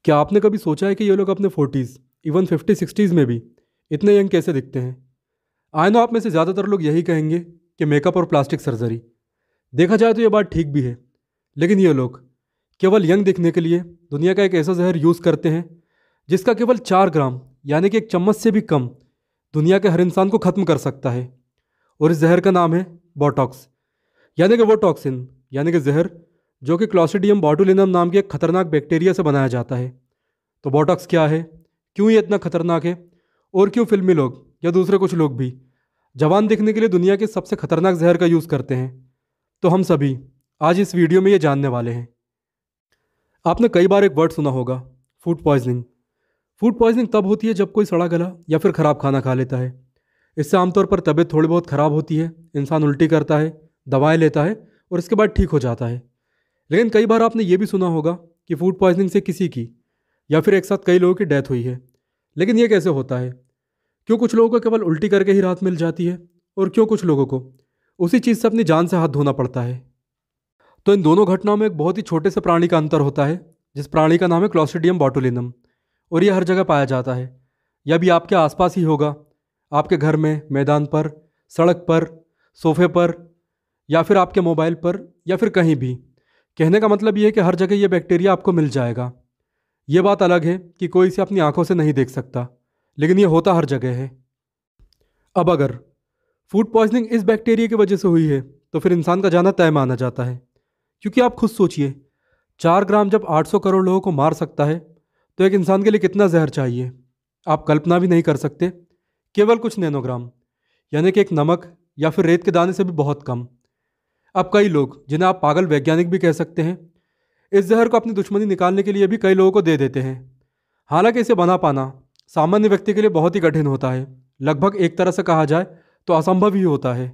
क्या आपने कभी सोचा है कि ये लोग अपने 40s इवन 50 60s में भी इतने यंग कैसे दिखते हैं? आई नो आप में से ज़्यादातर लोग यही कहेंगे कि मेकअप और प्लास्टिक सर्जरी। देखा जाए तो ये बात ठीक भी है, लेकिन ये लोग केवल यंग दिखने के लिए दुनिया का एक ऐसा जहर यूज़ करते हैं जिसका केवल 4 ग्राम यानी कि एक चम्मच से भी कम दुनिया के हर इंसान को ख़त्म कर सकता है। और इस जहर का नाम है बोटॉक्स, यानी कि वो टॉक्सिन यानी कि जहर जो कि क्लॉस्ट्रिडियम बॉटुलिनम नाम के एक खतरनाक बैक्टीरिया से बनाया जाता है। तो बोटॉक्स क्या है, क्यों ये इतना खतरनाक है, और क्यों फिल्मी लोग या दूसरे कुछ लोग भी जवान दिखने के लिए दुनिया के सबसे खतरनाक जहर का यूज़ करते हैं, तो हम सभी आज इस वीडियो में ये जानने वाले हैं। आपने कई बार एक वर्ड सुना होगा, फूड पॉइजनिंग। फूड पॉइजनिंग तब होती है जब कोई सड़ा गला या फिर ख़राब खाना खा लेता है। इससे आमतौर पर तबीयत थोड़ी बहुत ख़राब होती है, इंसान उल्टी करता है, दवाएं लेता है और इसके बाद ठीक हो जाता है। लेकिन कई बार आपने ये भी सुना होगा कि फूड पॉइजनिंग से किसी की या फिर एक साथ कई लोगों की डेथ हुई है। लेकिन ये कैसे होता है? क्यों कुछ लोगों को केवल उल्टी करके ही राहत मिल जाती है और क्यों कुछ लोगों को उसी चीज़ से अपनी जान से हाथ धोना पड़ता है? तो इन दोनों घटनाओं में एक बहुत ही छोटे से प्राणी का अंतर होता है, जिस प्राणी का नाम है क्लॉस्ट्रिडियम बॉटुलिनम। और ये हर जगह पाया जाता है। यह भी आपके आसपास ही होगा, आपके घर में, मैदान पर, सड़क पर, सोफे पर, या फिर आपके मोबाइल पर, या फिर कहीं भी। कहने का मतलब ये है कि हर जगह ये बैक्टीरिया आपको मिल जाएगा। ये बात अलग है कि कोई इसे अपनी आंखों से नहीं देख सकता, लेकिन ये होता हर जगह है। अब अगर फूड पॉइजनिंग इस बैक्टीरिया की वजह से हुई है तो फिर इंसान का जाना तय माना जाता है। क्योंकि आप खुद सोचिए, 4 ग्राम जब 800 करोड़ लोगों को मार सकता है तो एक इंसान के लिए कितना जहर चाहिए, आप कल्पना भी नहीं कर सकते। केवल कुछ नैनोग्राम यानी कि एक नमक या फिर रेत के दाने से भी बहुत कम। अब कई लोग, जिन्हें आप पागल वैज्ञानिक भी कह सकते हैं, इस जहर को अपनी दुश्मनी निकालने के लिए भी कई लोगों को दे देते हैं। हालांकि इसे बना पाना सामान्य व्यक्ति के लिए बहुत ही कठिन होता है। लगभग एक तरह से कहा जाए तो असंभव ही होता है।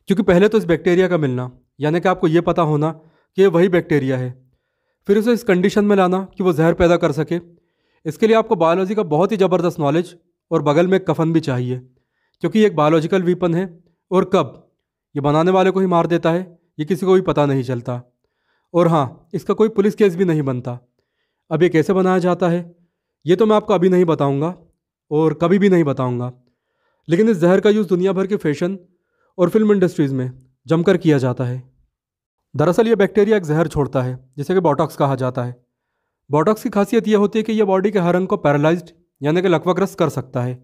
क्योंकि पहले तो इस बैक्टीरिया का मिलना, यानी कि आपको ये पता होना कि ये वही बैक्टीरिया है, फिर उसे इस कंडीशन में लाना कि वो जहर पैदा कर सके, इसके लिए आपको बायोलॉजी का बहुत ही ज़बरदस्त नॉलेज और बगल में एक कफन भी चाहिए। क्योंकि ये एक बायोलॉजिकल वीपन है और कब ये बनाने वाले को ही मार देता है ये किसी को भी पता नहीं चलता। और हाँ, इसका कोई पुलिस केस भी नहीं बनता। अब ये कैसे बनाया जाता है ये तो मैं आपको अभी नहीं बताऊंगा और कभी भी नहीं बताऊंगा। लेकिन इस जहर का यूज़ दुनिया भर के फैशन और फिल्म इंडस्ट्रीज़ में जमकर किया जाता है। दरअसल ये बैक्टीरिया एक जहर छोड़ता है जिसे कि बोटॉक्स कहा जाता है। बोटॉक्स की खासियत यह होती है कि यह बॉडी के हर अंग को पैरालाइज्ड यानी कि लकवाग्रस्त कर सकता है।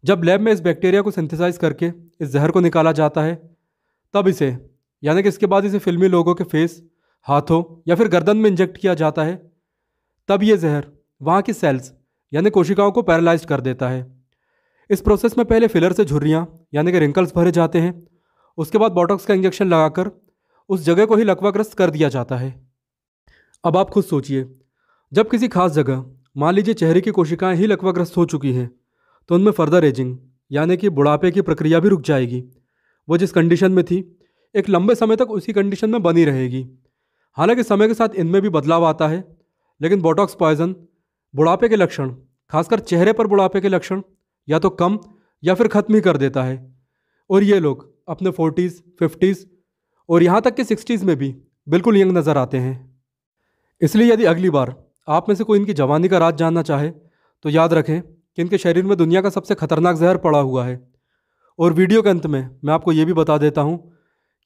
जब लैब में इस बैक्टीरिया को सिंथेसाइज करके इस जहर को निकाला जाता है, तब इसे, यानी कि इसके बाद इसे फिल्मी लोगों के फेस, हाथों या फिर गर्दन में इंजेक्ट किया जाता है। तब ये जहर वहाँ की सेल्स यानी कोशिकाओं को पैरालाइज कर देता है। इस प्रोसेस में पहले फिलर से झुर्रियाँ यानी कि रिंकल्स भरे जाते हैं। उसके बाद बोटॉक्स का इंजेक्शन लगाकर उस जगह को ही लकवाग्रस्त कर दिया जाता है। अब आप खुद सोचिए, जब किसी खास जगह, मान लीजिए चेहरे की कोशिकाएं ही लकवाग्रस्त हो चुकी हैं, तो उनमें फर्दर एजिंग यानी कि बुढ़ापे की प्रक्रिया भी रुक जाएगी। वो जिस कंडीशन में थी एक लंबे समय तक उसी कंडीशन में बनी रहेगी। हालांकि समय के साथ इनमें भी बदलाव आता है, लेकिन बोटॉक्स पॉइजन बुढ़ापे के लक्षण, खासकर चेहरे पर बुढ़ापे के लक्षण, या तो कम या फिर ख़त्म ही कर देता है। और ये लोग अपने 40s 50s और यहाँ तक कि 60s में भी बिल्कुल यंग नज़र आते हैं। इसलिए यदि अगली बार आप में से कोई इनकी जवानी का राज जानना चाहे तो याद रखें कि इनके शरीर में दुनिया का सबसे खतरनाक जहर पड़ा हुआ है। और वीडियो के अंत में मैं आपको ये भी बता देता हूँ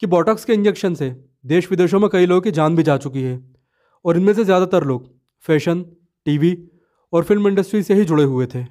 कि बोटॉक्स के इंजेक्शन से देश विदेशों में कई लोगों की जान भी जा चुकी है। और इनमें से ज़्यादातर लोग फैशन, टीवी और फिल्म इंडस्ट्री से ही जुड़े हुए थे।